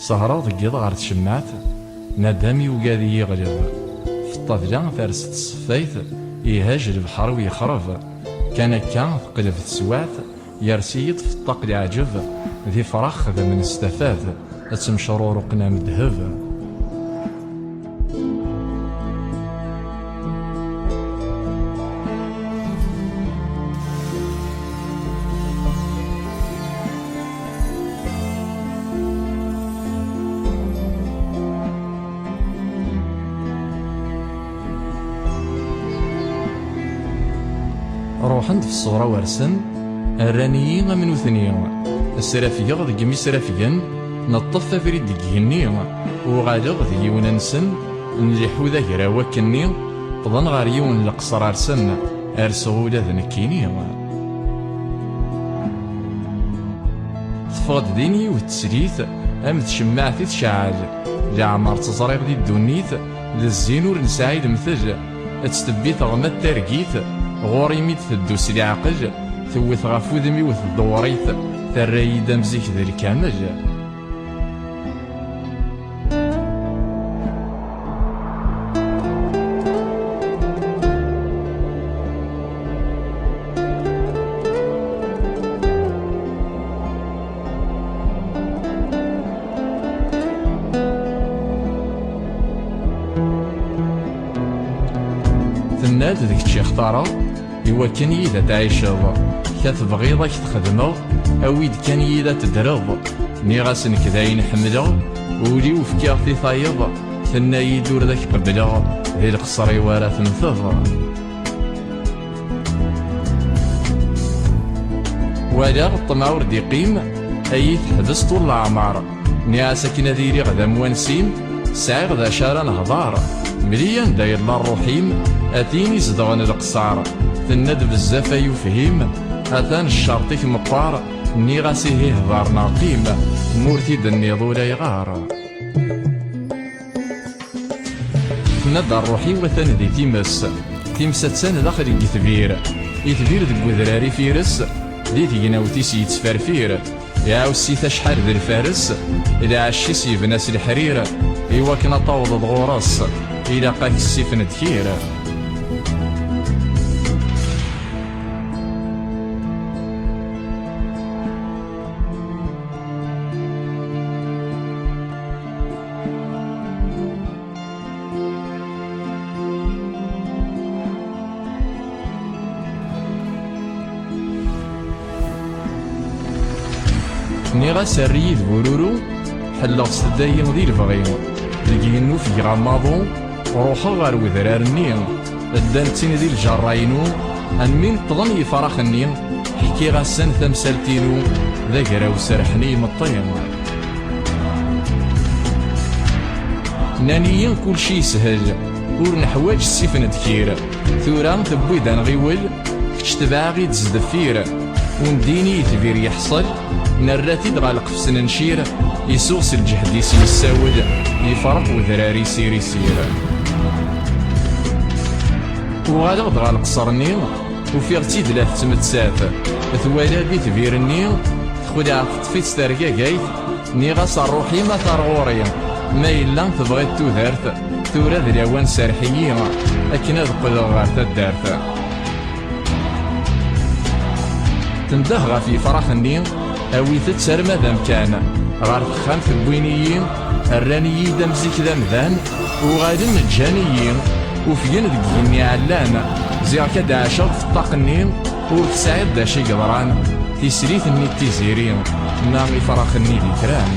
سهرة ضيض غار تشمعت ندم يوقاذي يغلب في الطفلة فارست الصفايت يهاج البحر ويخرب كان كان تقلب تسوات يرسيد في الطاق العجب ذي فرخ ذا من استفاد اتمشرور قنا مدهب. روحند في الصورة ورسن الرانيين من وثنيا السرافية ذي قمي سرافيا نطف فريد دقيني وغالغ ذي وننسن نلحو ذا قراوة كني قضن غاريون لقصر أرسن أرسغولة ذنكيني تفغد ديني وتسليث أم تشمعتي تشعل لعمر تصريغ دي الدونيث للزين ورنساعي المثل تستبي ثغمة ترقيث غوري ميت تدوس لي عقل ثوث غفو ذمي وث الدوريث تراي دمزيك ذا الكامل. تناد ذيك تشي اختارا إوا كان يدا تعيشض كتبغي ضاك تخدمغ أويد كان يدا تدرض نيغاس كذاين حملغ ولي وفكاغ في ثايض ثنا يدور ذاك قبلغ ذي القصري ورا تنثض ولا الطمع وردي قيم أي تحبس طول العمار نياسا كنا ديري غدا موانسيم سعي غدا شارا نهضار مليان داير لا الرحيم أتيني زدغن القصار تند بزاف يفهم أثان الشرطيك مطار ني غاسيه هضارنا قيمة مورتي دنيض ولا يغار تند الروحي وثان دي تيمس تسان داخل يثبير ذك وذراري فيرس دي تيناوتيس يتسفرفير يا وسيتا شحال ذي الفارس إلا عشيس يبناس الحرير إوا كنا طاوض ضغورس إلا قاك السيف ندكير نيغا سريد بورورو حلغ سدايم ذي البغي لقينو في غاماضو وروحا غار وذرار النيل الدانتين ذي الجراينو أنمين طضن يفرخ النيل حكي غاسان ثمسالتينو ذا قراو سرحني مطين نانيين كل شي سهل ور نحواج السيف ندكير ثوران تبويدان غيول كش تباغي تزدفير ونديني يتبير يحصل نراتي دغالق في سن نشير يسوس الجهد يسين الساود يفرق وذراري سيري سير وغالق دغالق صار النيل وفي غتيد لا تمتسات ثوالا دي تبير النيل تخدع تطفيت ستاركا قايت نيغا صار روحي ما ترغوري ما إلا تبغي تودارت ثورا ذي الاوان سارحيين اكنا ذقل غارت الدارت تندهغ في فرح النيل أوي تتسر ماذا كان غار تخان في البوينيين الرانيي دمزيك ذا مذان وغادن الجانيين وفيين ذكيني علان زير كدا عشر في الطاق النيل وتسعد دا شي قدران تسريث النيل تيزيرين ناغي فرح النيل كران